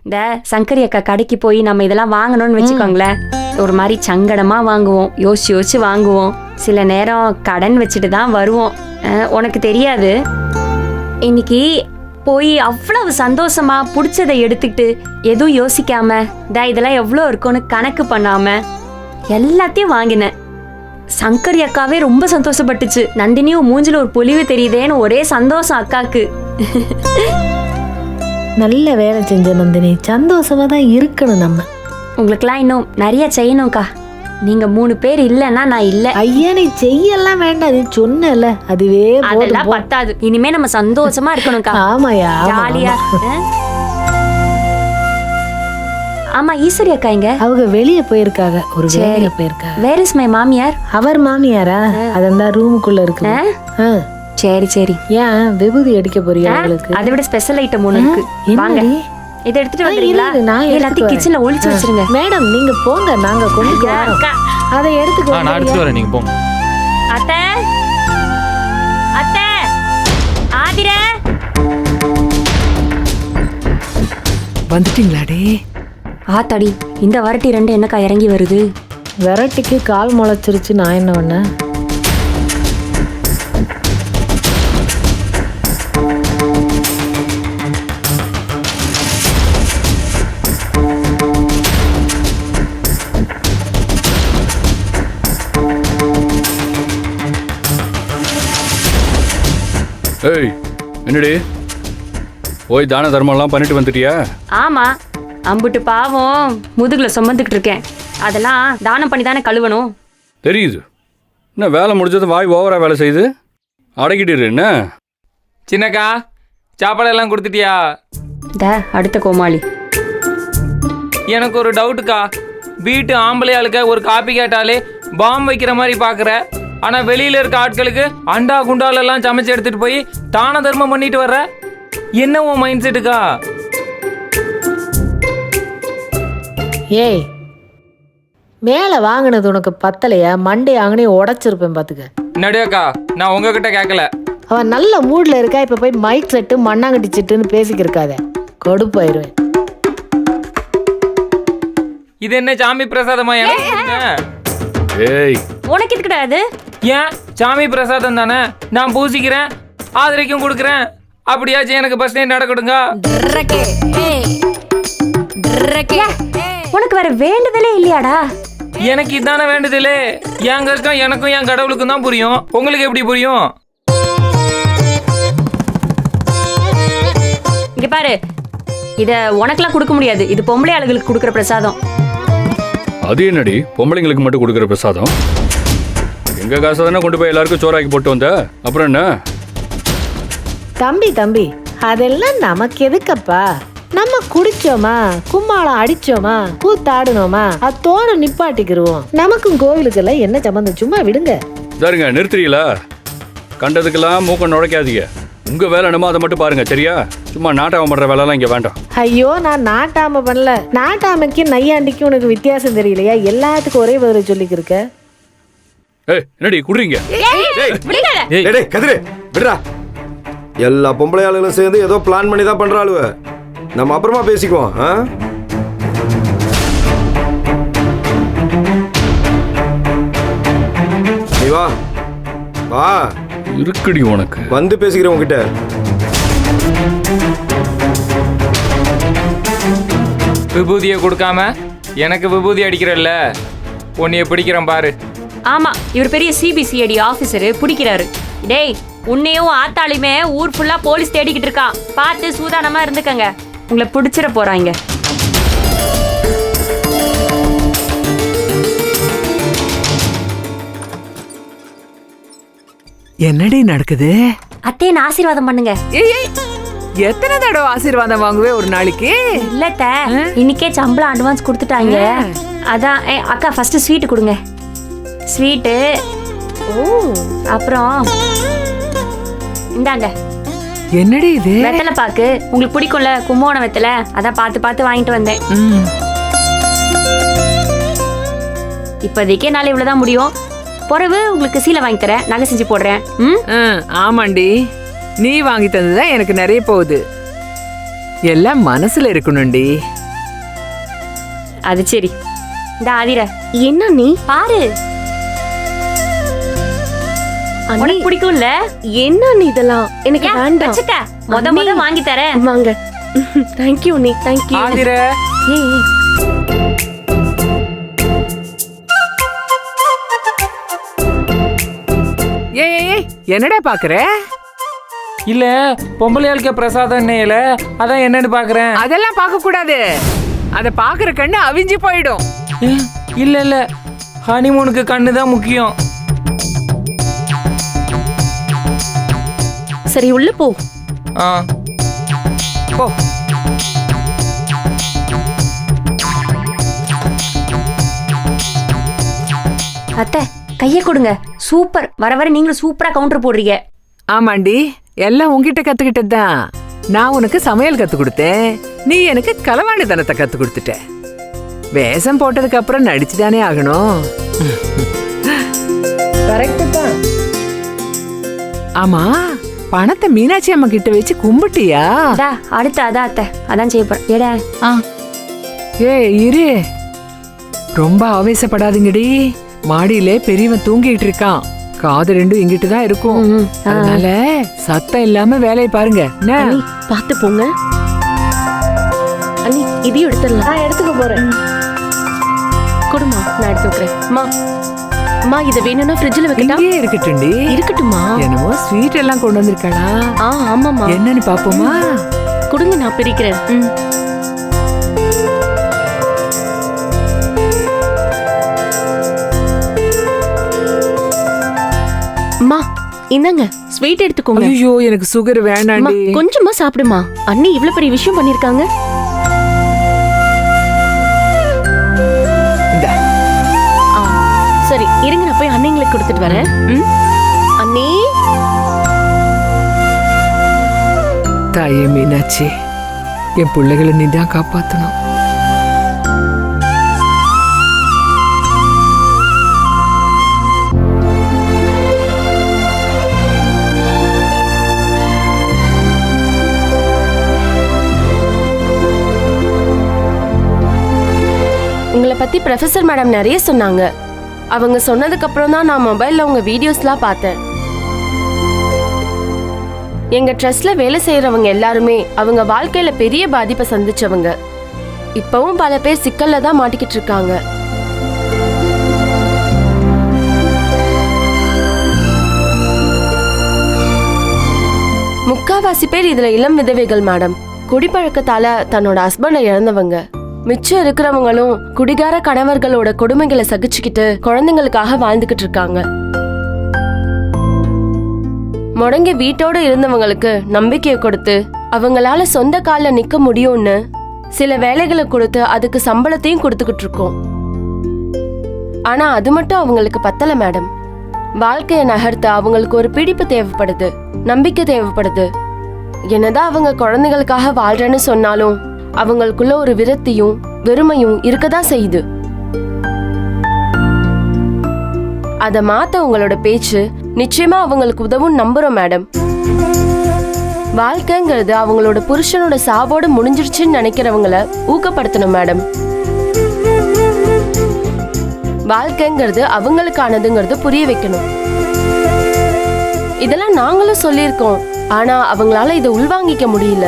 இந்த சங்கரி அக்கா கடைக்கு போய் நம்ம இதெல்லாம் வாங்கணும்னு வச்சுக்கோங்களேன், ஒரு மாதிரி சங்கடமா வாங்குவோம், யோசிச்சு யோசிச்சு வாங்குவோம், சில நேரம் கடன் வச்சுட்டு தான் வருவோம். உனக்கு தெரியாது, இன்னைக்கு போய் அவ்வளவு சந்தோஷமா பிடிச்சதை எடுத்துக்கிட்டு எதுவும் யோசிக்காம இதெல்லாம் எவ்வளோ இருக்கும்னு கணக்கு பண்ணாம எல்லாத்தையும் வாங்கினேன். சங்கரி அக்காவே ரொம்ப சந்தோஷப்பட்டுச்சு. நந்தினியும் மூஞ்சில ஒரு பொலிவு தெரியுதேன்னு ஒரே சந்தோஷம் அக்காக்கு. நல்ல வேலை செஞ்ச நந்தினி, சந்தோஷமா தான் இருக்கணும் நம்ம. உங்களுக்கெல்லாம் இன்னும் நிறைய செய்யணும்க்கா. நீங்க 3 பேர் இல்லைன்னா நான் இல்ல. ஐயா நீ செய்யலாம் வேண்டாம், நீ சொன்னல அதுவே அதெல்லாம் பத்தாது. இனிமே நம்ம சந்தோஷமா இருக்கணும்க்கா. ஆமாயா, ஜாலியா. ஆமா, ஈஸ்வரி அக்கா இங்க? அவங்க வெளியே போயிருக்காங்க, ஒரு வேலையில போயிருக்காங்க. வேர் இஸ் மை மாமியார்? அவர் மாமியாரா? அதான் ரூமுக்குள்ள இருக்கு. சரி சரி. ஏன் விபூதி அடிக்க போறியா உங்களுக்கு? அதை விட ஸ்பெஷல் ஐட்டம் ஒண்ணு இருக்கு. வாங்க, இதை எடுத்துட்டு வந்துறீங்களா? நான் எல்லாத்தையும் கிச்சன்ல ஒளிச்சு வச்சிருங்க. மேடம் நீங்க போங்க, நாங்க கொண்டு போறோம். அதை எடுத்துக்கோ. நான் எடுத்து வரேன், நீங்க போங்க. அத்தை, அத்தை, ஆதிரா வந்துட்டீங்களாடே? ஆத்தாடி, இந்த வரட்டி 2 என்னக்கா இறங்கி வருது? வெரைட்டிக்கு கால் முளைச்சிருச்சு, நான் என்ன பண்ண? ஏய், என்னடி போய் தான தர்மம்லாம் பண்ணிட்டு வந்துட்டியா? ஆமா, அம்புட்டு பாவம் முதுகுல சுமந்துக்கிட்டு இருக்கேன். அதெல்லாம் தானம் பண்ணி தானே கழுவணும். தெரியுது. என்ன வேலை முடிஞ்சது வாய் ஓவரா வேலை செய்யுது, அடக்கிட்டு என்ன? சின்னக்கா, சாப்பாடெல்லாம் கொடுத்துட்டியா? அடுத்த கோமாளி. எனக்கு ஒரு டவுட்டுக்கா. வீட்டு ஆம்பளையாளுக்க ஒரு காப்பி கேட்டாலே பாம் வைக்கிற மாதிரி பாக்குற, ஆனா வெளியில இருக்க ஆட்களுக்கு அண்டா குண்டாலெல்லாம் சமைச்சு எடுத்துட்டு போய் தான தர்மம் பண்ணிட்டு வர்ற. என்ன உன் மைண்ட் செட்டுக்கா? ஏய், மேல வாங்கினது உனக்கு பத்தலையா? மண்டே ஆங்கனே உடைச்சிருப்பேன் பாத்துக்க. நடியாக்கா, நான் உங்ககிட்ட கேட்கல. அவன் நல்ல மூட்ல இருக்கா, இப்ப போய் மைக் செட்டு மண்ணாங்கட்டி செட்டுன்னு பேசிக்கிருக்காத, கடுப்பாயிருவேன். இது என்ன சாமி பிரசாதமா? ஏய், உனக்கு இது கிடையாது. ஏன் சாமி பிரசாதம் தானே, நான் பூசிக்கிறேன், ஆதரிக்கும் கொடுக்குறேன். அப்படியாச்சும் எனக்கு பஸ் ஸ்டாண்ட் நடக்கடுங்க. உனக்கு வேற வேண்டுதலே இல்லையாடா? எனக்கு இதானே வேண்டுதலே. என் கஷ்டம் எனக்கும் என் கடவுளுக்கும் தான் புரியும், உங்களுக்கு எப்படி புரியும்? இங்க பாரு, இத உனக்கெல்லாம் கொடுக்க முடியாது. இது பொம்பளை ஆளுகளுக்கு கொடுக்குற பிரசாதம். அது என்னடி பொம்பளைங்களுக்கு மட்டும் கொடுக்குற பிரசாதம்? எங்க காசை தானே கொண்டு போய் எல்லாருக்கும் சோறாக்கி போட்டு வந்த, அப்புறம் என்ன? தம்பி தம்பி, அதெல்லாம் நமக்கு எதுக்கப்பா? நம்ம குடிச்சோமா, கும்மாளம் அடிச்சோமா, கூத்தாடுனோமா, அத்தோட நிப்பாட்டிக்கிருவோம். நமக்கும் கோவிலுக்கெல்லாம் என்ன சம்பந்தம்? சும்மா விடுங்க. சரிங்க, நிறுத்துறீங்களா? கண்டதுக்கெல்லாம் மூக்க நுழைக்காதீங்க. உங்க வேலை என்னமோ அதை மட்டும் பாருங்க, சரியா? சும்மா நாட்டாம பண்ற வேலைலாம் இங்க வேண்டாம். ஐயோ, நான் நாட்டாம பண்ணல. நாட்டாமைக்கு நையாண்டிக்கும் உனக்கு வித்தியாசம் தெரியலையா? எல்லாத்துக்கும் ஒரே பதில் சொல்லிக்கு இருக்க. ஏய், என்னடி குடுறீங்க? டேய் கதிரே, விடுடா. எல்லா பொம்பளை ஆளுங்களும் சேர்ந்து ஏதோ பிளான் பண்ணி தான் பண்றாளுவ. நம்ம அப்புறமா பேசிக்குவோம். நீ வா வா, இருக்குடி உனக்கு. வந்து பேசிக்கிறேன் உங்ககிட்ட. விபூதியை கொடுக்காம எனக்கு விபூதி அடிக்கிறல்ல, உன்னைய பிடிக்கிறேன் பாரு. ஆமா, இவர் பெரிய சிபிசிஐடி ஆபீசரு, பிடிக்கிறாரு. டேய், உன்னையும் ஆத்தாளுமே ஊர் ஃபுல்லா போலீஸ் தேடிக்கிட்டு இருக்கான். பார்த்து சூதானமா இருந்துக்கங்க, உங்களை பிடிச்சிட போறாங்க. என்னடி நடக்குது? அத்தையன் ஆசீர்வாதம் பண்ணுங்க. எத்தனை தடவை ஆசீர்வாதம் வாங்குவே ஒரு நாளைக்கு? இல்லத்த, இன்னைக்கே சம்பளம் அட்வான்ஸ் கொடுத்துட்டாங்க. அதான் அக்கா ஃபர்ஸ்ட் ஸ்வீட் கொடுங்க. ஸ்வீட்டு. அப்புறம் இந்தாங்க. என்னடி இது? வெத்தலை பாக்கு, உங்களுக்கு பிடிக்கும்ல கும்போண வெத்தலை, அதான் பார்த்து பார்த்து வாங்கிட்டு வந்தேன். இப்போதைக்கே நாளை இவ்வளவுதான் முடியும். பிறகு உங்களுக்கு சீலை வாங்கி தரேன், நகை செஞ்சு போடுறேன். ஆமாண்டி, நீ வாங்கி தந்ததுதான் எனக்கு நிறைய போகுது. எல்லாம் மனசுல இருக்கணும்டி. அது சரி. இந்த ஆதிர என்ன நீ பாரு, உனக்கு பிடிக்கும்ல? என்ன நீ இதெல்லாம் எனக்கு வேண்டாம். வச்சுக்க, முத வாங்கி தரேன். வாங்க. தேங்க்யூ நீ, தேங்க்யூ. ஆதிர ஏய் என்னடா பாக்குற? இல்ல பொம்பளையாளுக்கு பிரசாதம் நெய்யல, அதான் என்னன்னு பாக்குறேன். அதெல்லாம் பார்க்க கூடாது. அத பாக்குற கண்ணு அவிஞ்சு போயிடும். இல்ல இல்ல, ஹனிமூனுக்கு கண்ணு தான் முக்கியம். சரி உள்ள போ. ஆ போ. அத்தை கைய கொடுங்க. சூப்பர், வர வர நீங்களும் சூப்பரா கவுண்டர் போடுறீங்க. ஆமாண்டி, எல்லாம் உன்கிட்ட கத்துக்கிட்டதுதான். நான் உனக்கு சமையல் கத்து கொடுத்தேன், நீ எனக்கு களவாணித்தனத்தை கத்து கொடுத்துட்ட. வேஷம் போட்டதுக்கு அப்புறம் நடிச்சுதானே ஆகணும். கரெக்ட் தான். ஆமா, பணத்தை மீனாட்சி அம்மா கிட்ட வச்சு கும்பிட்டியா? அடுத்து அதான் அத்தை, அதான் செய்ய போறேன். ஏடா இரு, ரொம்ப ஆவேசப்படாதீங்கடி. மாடியில பெரியவன் தூங்கிட்டு இருக்கான், காது ரெண்டும் இங்கிட்டு தான் இருக்கும். அதனால சத்தம் இல்லாம வேலையை பாருங்க. அண்ணி பாத்து போங்க. அண்ணி இதையும் எடுத்துடலாம். நான் எடுத்துக்க போறேன். கொடுமா, நான் எடுத்து வைக்கிறேன். அம்மா இத வேணும்னா ஃப்ரிட்ஜ்ல வைக்கட்டா? இங்கே இருக்கட்டும்டி. இருக்கட்டுமா? என்னமோ ஸ்வீட் எல்லாம் கொண்டு வந்திருக்காளா? ஆமாமா. என்னன்னு பாப்போமா? கொடுங்க, நான் பிரிக்கிறேன். அம்மா இந்தாங்க ஸ்வீட் எடுத்துக்கோங்க. ஐயோ, எனக்கு சுகர் வேணாண்டி. கொஞ்சமா சாப்பிடுமா. அண்ணி இவ்வளவு பெரிய விஷயம் பண்ணிருக்காங்க. சரி இருங்க, நான் போய் அண்ணிங்களுக்கு கொடுத்துட்டு வரேன். அண்ணி. தாயே மீனாட்சி, என் பிள்ளைகளை நீ தான் காப்பாத்தணும். உங்களை பத்தி ப்ரொஃபசர் மேடம் நிறைய சொன்னாங்க. அவங்க சொன்னதுக்கு அப்புறம் தான் நான் மொபைல்ல உங்க வீடியோஸ்லாம் பார்த்தேன். எங்க ட்ரஸ்ட்ல வேலை செய்யறவங்க எல்லாருமே அவங்க வாழ்க்கையில பெரிய பாதிப்பை சந்திச்சவங்க. இப்பவும் பல பேர் சிக்கல்ல தான் மாட்டிக்கிட்டு இருக்காங்க. முக்காவாசி பேர் இதுல இளம் விதவைகள் மேடம். குடிப்பழக்கத்தால தன்னோட ஹஸ்பண்டை இழந்தவங்க. மிச்சம் இருக்கிறவங்களும் குடிகார கணவர்களோட கொடுமைகளை சகிச்சுக்கிட்டு குழந்தைங்களுக்காக வாழ்ந்துகிட்டு இருக்காங்க. முடங்கி வீட்டோட இருந்தவங்களுக்கு நம்பிக்கையை கொடுத்து அவங்களால சொந்த கால்ல நிக்க முடியும்னு சில வேலைகளை கொடுத்து அதுக்கு சம்பளத்தையும் கொடுத்துக்கிட்டு இருக்கோம். ஆனா அது மட்டும் அவங்களுக்கு பத்தல மேடம். வாழ்க்கையை நகர்த்த அவங்களுக்கு ஒரு பிடிப்பு தேவைப்படுது, நம்பிக்கை தேவைப்படுது. என்னதான் அவங்க குழந்தைகளுக்காக வாழ்றேன்னு சொன்னாலும் அவங்களுக்குள்ள ஒரு விரக்தியும் வெறுமையும் இருக்கதான் செய்யுது. அத மாத்த உங்களோட பேச்சு நிச்சயமா அவங்களுக்கு உதவும் நம்புறோம் மேடம். வாழ்க்கைங்கிறது அவங்களோட புருஷனோட சாவோட முடிஞ்சிருச்சுன்னு நினைக்கிறவங்கள ஊக்கப்படுத்தணும் மேடம். வாழ்க்கைங்கிறது அவங்களுக்கானதுங்கிறது புரிய வைக்கணும். இதெல்லாம் நாங்களும் சொல்லியிருக்கோம், ஆனா அவங்களால இதை உள்வாங்கிக்க முடியல.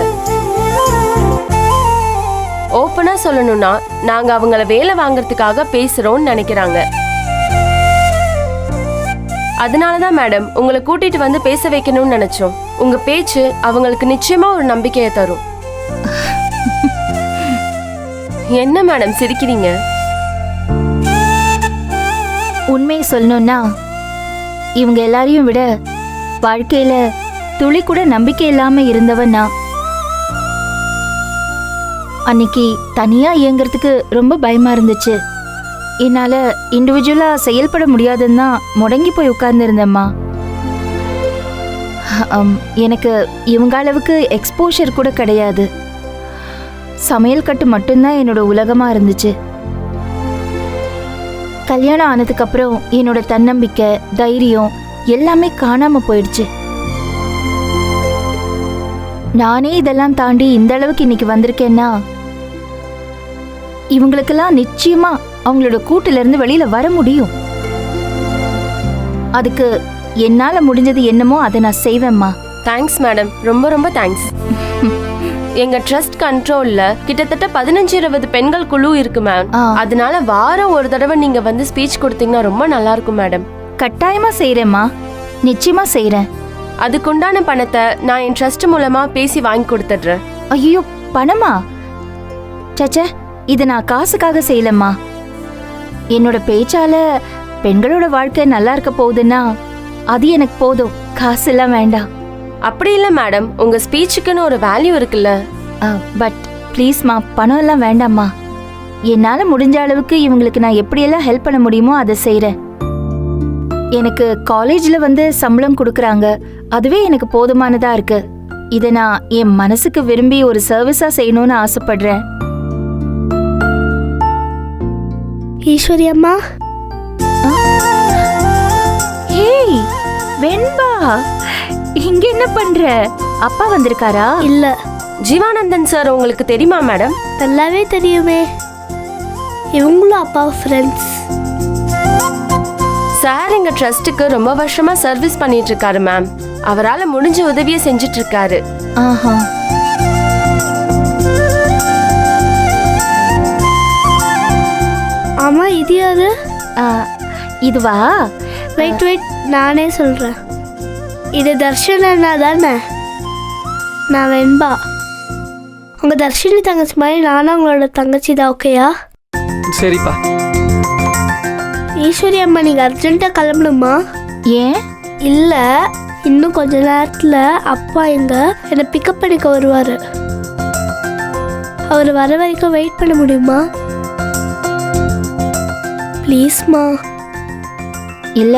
ஓப்பனா சொல்லணும்னா நாங்க அவங்கள வேலை வாங்கறதுக்காக பேசுறோம்னு நினைக்கிறாங்க. அதனாலதான் மேடம் உங்களை கூட்டிட்டு வந்து பேச வைக்கணும்னு நினைச்சோம். உங்க பேச்சு அவங்களுக்கு நிச்சயமா ஒரு நம்பிக்கையை தரும். என்ன மேடம் சிரிக்கிறீங்க? உண்மையை சொல்லணும்னா இவங்க எல்லாரையும் விட வாழ்க்கையில துளி கூட நம்பிக்கை இல்லாம இருந்தவன் நான். அன்னைக்கு தனியா இயங்குறதுக்கு ரொம்ப பயமா இருந்துச்சு. என்னால இண்டிவிஜுவலா செயல்பட முடியாதுன்னு தான் முடங்கி போய் உட்கார்ந்துருந்தேம்மா. எனக்கு இவங்க அளவுக்கு எக்ஸ்போஷர் கூட கிடையாது. சமையல் கட்டு மட்டும்தான் என்னோட உலகமா இருந்துச்சு. கல்யாணம் ஆனதுக்கு அப்புறம் என்னோட தன்னம்பிக்கை, தைரியம் எல்லாமே காணாம போயிடுச்சு. நானே இதெல்லாம் தாண்டி இந்த அளவுக்கு இன்னைக்கு வந்திருக்கேன்னா இவங்களுக்கெல்லாம் நிச்சயமா அவங்களோட கூட்டுல இருந்து வெளியில வர முடியும். அதுக்கு என்னால முடிஞ்சது என்னமோ அதை நான் செய்வேம்மா. தேங்க்ஸ் மேடம், ரொம்ப ரொம்ப தேங்க்ஸ். எங்க ட்ரஸ்ட் கண்ட்ரோல்ல கிட்டத்தட்ட 15-20 பெண்கள் குழு இருக்கு மேம். அதனால வாரம் ஒரு தடவை நீங்க வந்து ஸ்பீச் கொடுத்தீங்கன்னா ரொம்ப நல்லா இருக்கும் மேடம். கட்டாயமா செய்யறேம்மா, நிச்சயமா செய்யறேன். அதுக்குண்டான பணத்தை நான் என் ட்ரஸ்ட் மூலமா பேசி வாங்கி கொடுத்துடுறேன். ஐயோ, பணமா? சச்சே, இதை நான் காசுக்காக செய்யலம்மா. என்னோட பேச்சால பெண்களோட வாழ்க்கை நல்லா இருக்க போகுதுன்னா அது எனக்கு போதும், காசு எல்லாம் வேண்டாம். அப்படி இல்லை மேடம், உங்க ஸ்பீச்சுக்குன்னு ஒரு வேல்யூ இருக்குல்ல. பட் ப்ளீஸ்மா, பணம் எல்லாம் வேண்டாம்மா. என்னால முடிஞ்ச அளவுக்கு இவங்களுக்கு நான் எப்படியெல்லாம் ஹெல்ப் பண்ண முடியுமோ அதை செய்யறேன். எனக்கு காலேஜ்ல வந்து சம்பளம் கொடுக்கறாங்க, அதுவே எனக்கு போதுமானதா இருக்கு. இதை நான் என் மனசுக்கு விரும்பி ஒரு சர்வீஸா செய்யணும்னு ஆசைப்படுறேன். ஈஸ்வரி அம்மா. ஹேய் வெண்பா, இங்க என்ன பண்ற? அப்பா வந்திருக்காரா? இல்ல. ஜீவானந்தன் சார் உங்களுக்கு தெரியுமா மேடம்? நல்லாவே தெரியுமே, இவங்களும் அப்பா ஃப்ரெண்ட்ஸ். சார் எங்க ட்ரஸ்ட்டுக்கு ரொம்ப வருஷமா சர்வீஸ் பண்ணிட்டு இருக்காரு மேம். அவரால் முடிஞ்ச உதவியை செஞ்சுட்டு இருக்காரு. ஆஹா. ஆமா, இது யாரு? இதுவா? வெயிட் வெயிட், நானே சொல்றேன். இது தர்ஷன் அண்ணா தானே? நான் வெண்பா. உங்க தர்ஷினி தங்கச்சி மாதிரி நானும் உங்களோட தங்கச்சி தான். ஓகேயா? சரிப்பா. ஈஸ்வரி அம்மா, நீங்க அர்ஜென்ட்டா கிளம்பணுமா? ஏன்? இல்ல, இன்னும் கொஞ்ச நேரத்துல அப்பா என்னை பிக்கப் பண்ணிக்க வருவாரு. அவர் வர வரைக்கும் வெயிட் பண்ண முடியுமா? ப்ளீஸ்மா. இல்ல,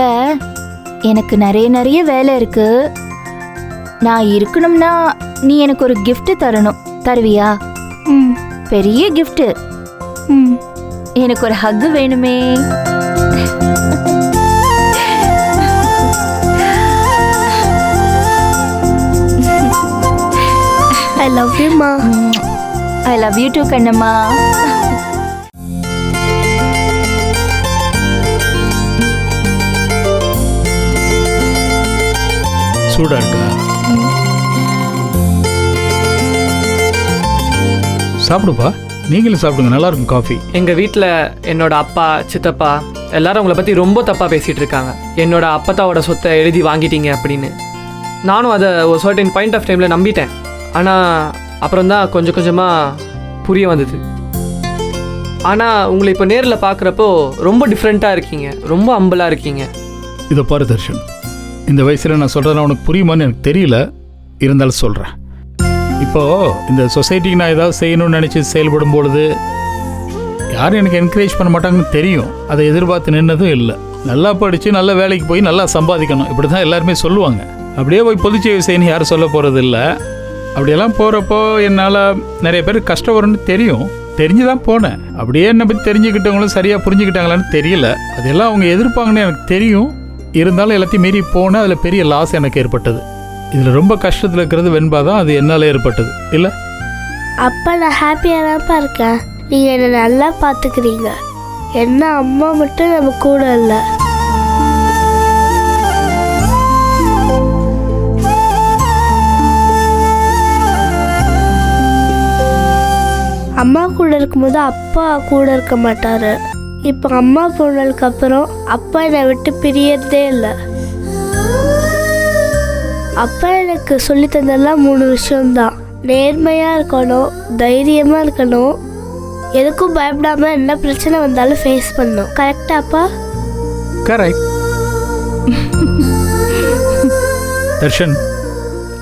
எனக்கு நிறைய வேலை இருக்கு. நான் இருக்கணும்னா நீ எனக்கு ஒரு gift தரணும். தருவியா? ம். பெரிய gift. ம். எனக்கு ஒரு ஹக் வேணுமே. ஐ லவ் யூ மா. ஐ லவ் யூ டூ கண்ணம்மா. சூடா இருக்கா? சாப்பிடுப்பா, நீங்களும் சாப்பிடுங்க, நல்லா இருக்கும் காஃபி. எங்கள் வீட்டில் என்னோட அப்பா, சித்தப்பா எல்லாரும் உங்களை பற்றி ரொம்ப தப்பாக பேசிகிட்டு இருக்காங்க. என்னோட அப்பத்தாவோட சொத்தை எழுதி வாங்கிட்டீங்க அப்படின்னு. நானும் அதை ஒரு சர்டன் பாயிண்ட் ஆஃப் டைமில் நம்பிட்டேன். ஆனால் அப்புறம் தான் கொஞ்சம் கொஞ்சமாக புரிய வந்தது. ஆனால் உங்களை இப்போ நேரில் பார்க்குறப்போ ரொம்ப டிஃப்ரெண்ட்டாக இருக்கீங்க, ரொம்ப அம்பலாக இருக்கீங்க. இதை பாரு தர்ஷன், இந்த வயசில் நான் சொல்கிறேன்னா உனக்கு புரியுமான்னு எனக்கு தெரியல, இருந்தாலும் சொல்கிறேன். இப்போது இந்த சொசைட்டிக்கு நான் ஏதாவது செய்யணும்னு நினச்சி செயல்படும் பொழுது யாரும் எனக்கு என்கரேஜ் பண்ண மாட்டாங்கன்னு தெரியும். அதை எதிர்பார்த்து நின்னதும் இல்லை. நல்லா படித்து நல்ல வேலைக்கு போய் நல்லா சம்பாதிக்கணும், இப்படி தான் எல்லாருமே சொல்லுவாங்க. அப்படியே போய் பொது சேவை செய்யணும் யாரும் சொல்ல போகிறது இல்லை. அப்படியெல்லாம் போகிறப்போ என்னால் நிறைய பேர் கஷ்டம் வரும்னு தெரியும், தெரிஞ்சு தான் போனேன். அப்படியே என்னை பற்றி தெரிஞ்சுக்கிட்டவங்களும் சரியாக புரிஞ்சுக்கிட்டாங்களான்னு தெரியல. அதெல்லாம் அவங்க எதிர்ப்பாங்கன்னு எனக்கு தெரியும். இருந்தாலும் எல்லாத்தையும் மீறி போனால் அதில் பெரிய லாஸ் எனக்கு ஏற்பட்டது. இதில் ரொம்ப கஷ்டத்தில் இருக்கிறது வெண்பா தான், அது என்னால் ஏற்பட்டது இல்லை. அப்பா, நான் ஹாப்பியாக தான்ப்பா இருக்கேன். நீங்கள் என்னை நல்லா பார்த்துக்கிறீங்க. என்ன அம்மா மட்டும் நம்ம கூட இல்லை. அம்மா கூட இருக்கும்போது அப்பா கூட இருக்க மாட்டார். இப்போ அம்மா போனதுக்கு அப்புறம் அப்பா என்னை விட்டு பிரியறதே இல்லை. அப்பா எனக்கு சொல்லி தந்ததெல்லாம் 3 விஷயம்தான். நேர்மையாக இருக்கணும், தைரியமாக இருக்கணும், எதுக்கும் பயப்படாமல் என்ன பிரச்சனை வந்தாலும் ஃபேஸ் பண்ணணும். கரெக்டாப்பா? கரெக்ட். தர்ஷன்,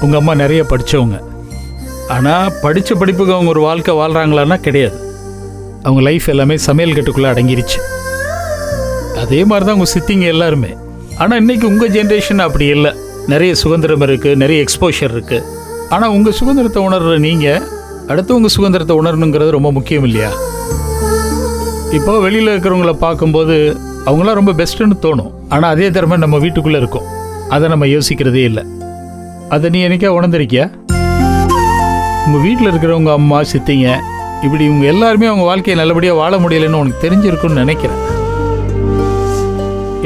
உங்கள் அம்மா நிறைய படித்தவங்க. ஆனால் படித்த படிப்புக்கு அவங்க ஒரு வாழ்க்கை வாழ்கிறாங்களான்னா கிடையாது. அவங்க லைஃப் எல்லாமே சமையல் கட்டுக்குள்ளே அடங்கிருச்சு. அதே மாதிரி தான் உங்கள் சித்திங்க எல்லாருமே. ஆனால் இன்றைக்கி உங்கள் ஜென்ரேஷன் அப்படி இல்லை. நிறைய சுதந்திரம் இருக்குது, நிறைய எக்ஸ்போஷர் இருக்குது. ஆனால் உங்கள் சுதந்திரத்தை உணர்கிற நீங்கள் அடுத்து உங்கள் சுதந்திரத்தை உணரணுங்கிறது ரொம்ப முக்கியம் இல்லையா? இப்போ வெளியில் இருக்கிறவங்கள பார்க்கும்போது அவங்களாம் ரொம்ப பெஸ்ட்டுன்னு தோணும். ஆனால் அதே திறமை நம்ம வீட்டுக்குள்ளே இருக்கும், அதை நம்ம யோசிக்கிறதே இல்லை. அதை நீ என்னைக்கா உணர்ந்திருக்கியா? உங்கள் வீட்டில் இருக்கிறவங்க அம்மா சித்திங்க இப்படி இவங்க எல்லாருமே அவங்க வாழ்க்கையை நல்லபடியாக வாழ முடியலைன்னு உனக்கு தெரிஞ்சிருக்குன்னு நினைக்கிறேன்.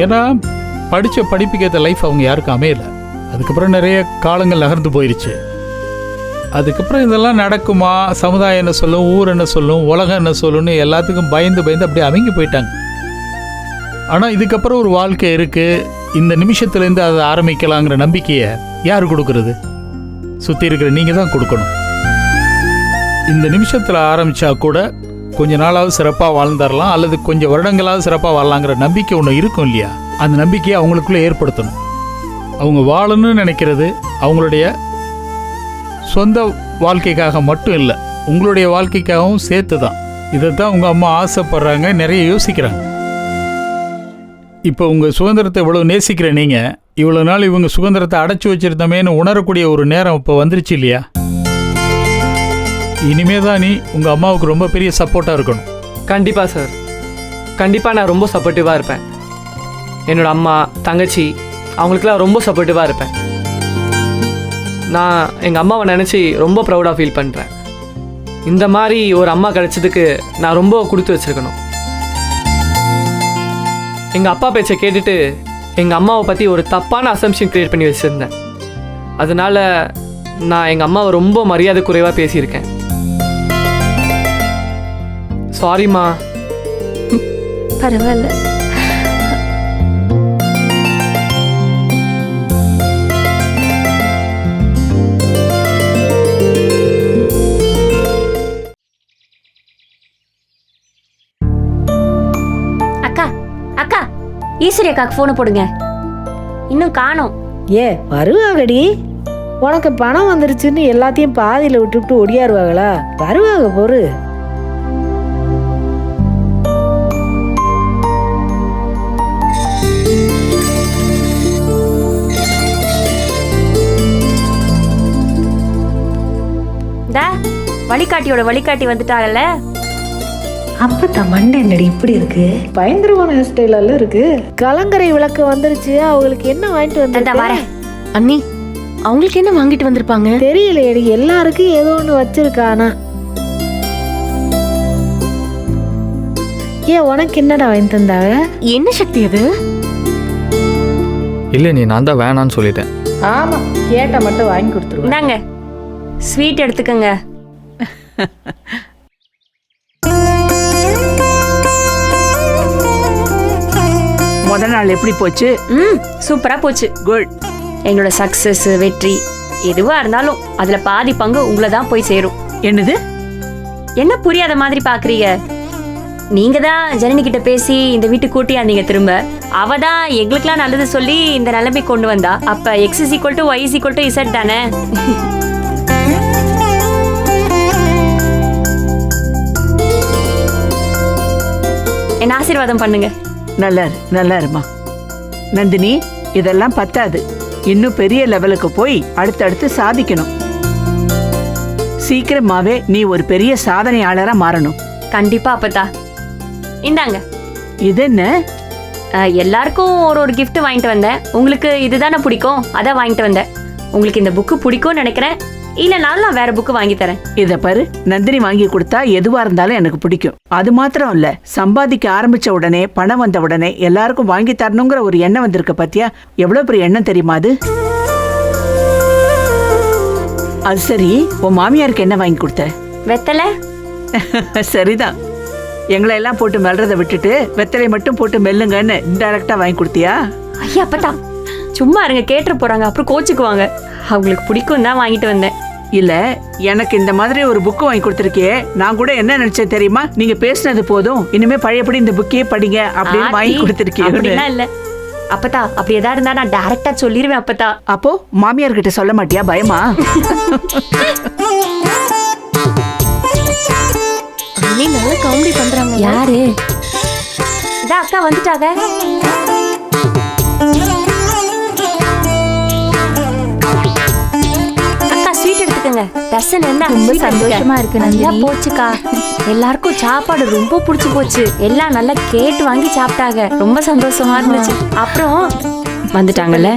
ஏன்னா படித்த படிப்புக்கு ஏற்ற லைஃப் அவங்க யாருக்கும் அமையலை. அதுக்கப்புறம் நிறைய காலங்கள் நகர்ந்து போயிடுச்சு. அதுக்கப்புறம் இதெல்லாம் நடக்குமா, சமுதாயம் என்ன சொல்லும், ஊர் என்ன சொல்லும், உலகம் என்ன சொல்லும்னு எல்லாத்துக்கும் பயந்து பயந்து அப்படியே அவங்க போயிட்டாங்க. ஆனால் இதுக்கப்புறம் ஒரு வாழ்க்கை இருக்குது, இந்த நிமிஷத்துலேருந்து அதை ஆரம்பிக்கலாங்கிற நம்பிக்கையை யார் கொடுக்கறது? சுற்றி இருக்கிற நீங்கள் தான் கொடுக்கணும். இந்த நிமிஷத்தில் ஆரம்பித்தா கூட கொஞ்ச நாளாவது சிறப்பாக வாழ்ந்துடலாம், அல்லது கொஞ்சம் வருடங்களாவது சிறப்பாக வாழலாங்கிற நம்பிக்கை ஒன்று இருக்கும் இல்லையா? அந்த நம்பிக்கையை அவங்களுக்குள்ளே ஏற்படுத்தணும். அவங்க வாழணும்னு நினைக்கிறது அவங்களுடைய சொந்த வாழ்க்கைக்காக மட்டும் இல்லை, உங்களுடைய வாழ்க்கைக்காகவும் சேர்த்து தான். இதை தான் உங்கள் அம்மா ஆசைப்படுறாங்க, நிறைய யோசிக்கிறாங்க. இப்போ உங்கள் சுதந்திரத்தை இவ்வளோ நேசிக்கிற நீங்கள் இவ்வளோ நாள் இவங்க சுதந்திரத்தை அடைச்சி வச்சிருந்தமேன்னு உணரக்கூடிய ஒரு நேரம் இப்போ வந்துருச்சு இல்லையா? இனிமே தான் நீ உங்கள் அம்மாவுக்கு ரொம்ப பெரிய சப்போர்ட்டாக இருக்கணும். கண்டிப்பாக சார், கண்டிப்பாக நான் ரொம்ப சப்போர்ட்டிவாக இருப்பேன். என்னோட அம்மா தங்கச்சி அவங்களுக்குலாம் ரொம்ப சப்போர்ட்டிவாக இருப்பேன். நான் எங்கள் அம்மாவை நினச்சி ரொம்ப ப்ரௌடாக ஃபீல் பண்ணுறேன். இந்த மாதிரி ஒரு அம்மா கிடைச்சதுக்கு நான் ரொம்ப கொடுத்து வச்சுருக்கணும். எங்கள் அப்பா பேச்சை கேட்டுட்டு எங்கள் அம்மாவை பற்றி ஒரு தப்பான அசம்ஷன் க்ரியேட் பண்ணி வச்சுருந்தேன். அதனால் நான் எங்கள் அம்மாவை ரொம்ப மரியாதை குறைவாக பேசியிருக்கேன். சாரிம்மா. பரவாயில்ல. அக்கா அக்கா, ஈஸ்வரி அக்காக்கு ஃபோனை போடுங்க. இன்னும் காணோம். வருவாங்கடி. உனக்கு பணம் வந்துருச்சுன்னு எல்லாத்தையும் பாதியில் விட்டுவிட்டு ஒடியாருவாங்களா? வருவாங்க பொறு. வழிகாட்டியோட வழிகாட்டி வந்துட்டாங்கல்ல. அப்ப மண்டை என்னடி இப்படி இருக்கு? பயங்கரமான ஹேர் ஸ்டைல இருக்கு. கலங்கரை விளக்கு வந்துருச்சு. அவங்களுக்கு என்ன வாங்கிட்டு வந்தா? வரேன் அண்ணி. அவங்களுக்கு என்ன வாங்கிட்டு வந்திருப்பாங்க தெரியலையடி. எல்லாருக்கும் ஏதோ ஒண்ணு வச்சிருக்கானா. ஏன் உனக்கு என்னடா வாங்கிட்டு வந்தாங்க? என்ன சக்தி அது? இல்லை, நீ நான் தான் வேணான்னு சொல்லிட்டேன். ஆமா, கேட்டா மட்டும் வாங்கி கொடுத்துருவேன். இந்தாங்க ஸ்வீட் எடுத்துக்கங்க. முதல் நாள் எப்படி போச்சு? சூப்பரா போச்சு. குட். எங்களோட சக்சஸ், வெற்றி எதுவா இருந்தாலும் அதுல பாதி பங்கு உங்களை தான் போய் சேரும். என்னது? என்ன புரியாத மாதிரி பாக்குறீங்க? நீங்க தான் ஜனனி கிட்ட பேசி இந்த வீட்டுக்கு கூட்டியாந்தீங்க. திரும்ப அவ தான் எங்களுக்கெல்லாம் நல்லது சொல்லி இந்த நிலைமை கொண்டு வந்தா. அப்ப x = y = z தானே? என்ன ஆசீர்வாதம் பண்ணுங்க. நல்லா இருமா. நந்தினி, இதெல்லாம் பத்தாது. இன்னும் பெரிய லெவலுக்கு போய் அடுத்தடுத்து சாதிக்கணும். சீக்கிரமாவே நீ ஒரு பெரிய சாதனையாளரா மாறணும். கண்டிப்பா அப்பதா. இந்தாங்க. இது என்ன? எல்லாருக்கும் ஒரு gift வாங்கிட்டு வந்தேன். உங்களுக்கு இதுதானே பிடிக்கும், அதான் வாங்கிட்டு வந்தேன். உங்களுக்கு இந்த புக்கு பிடிக்கும்னு நினைக்கிறேன். இல்லைனாலும் நான் வேற புக்கு வாங்கி தரேன். இத பாரு, நந்தினி வாங்கி கொடுத்தா எதுவா இருந்தாலும் எனக்கு பிடிக்கும். அது மாத்திரம் இல்ல, சம்பாதிக்க ஆரம்பிச்ச உடனே, பணம் வந்த உடனே எல்லாருக்கும் வாங்கி தரணுங்கிற ஒரு எண்ணம் வந்திருக்க பத்தியா? எவ்வளவு பெரிய எண்ணம் தெரியுமா அது? அது சரி, உன் மாமியாருக்கு என்ன வாங்கி கொடுத்த? வெத்தலை. சரிதான். எங்களை எல்லாம் போட்டு மெல்றதை விட்டுட்டு வெத்தலை மட்டும் போட்டு மெல்லுங்கன்னு இன்டைரக்டா வாங்கி கொடுத்தியா? ஐயா அப்பதான், சும்மா இருங்க, கேட்டு போறாங்க, அப்புறம் கோச்சுக்குவாங்க. அவங்களுக்கு பிடிக்கும் தான் வாங்கிட்டு வந்தேன். இல்ல, எனக்கு இந்த மாதிரி ஒரு புக்கு வாங்கி கொடுத்துருக்கே, நான் கூட என்ன நினைச்சேன் தெரியுமா? நீங்க பேசினது போதும், இனிமே பழையபடி இந்த புக்கையே படிங்க அப்படின்னு வாங்கி கொடுத்துருக்கீங்க. இல்ல அப்பதா, அப்படி ஏதாவது இருந்தா நான் டைரக்டா சொல்லிருவேன். அப்பதா. அப்போ மாமியார் கிட்ட சொல்ல மாட்டியா? பயமா? நல்லா காமெடி பண்றாங்க. யாரு? இதா அக்கா வந்துட்டாங்க. அக்கா ஸ்வீட் எடுத்துக்கங்க. தர்ஷன் என்ன ரொம்ப சந்தோஷமா இருக்கு நல்லா போச்சுக்கா. எல்லாருக்கும் சாப்பாடு ரொம்ப பிடிச்சு போச்சு. எல்லாம் நல்லா கேட்டு வாங்கி சாப்பிட்டாங்க. ரொம்ப சந்தோஷமா இருந்துச்சு. அப்புறம் வந்துட்டாங்கல்ல.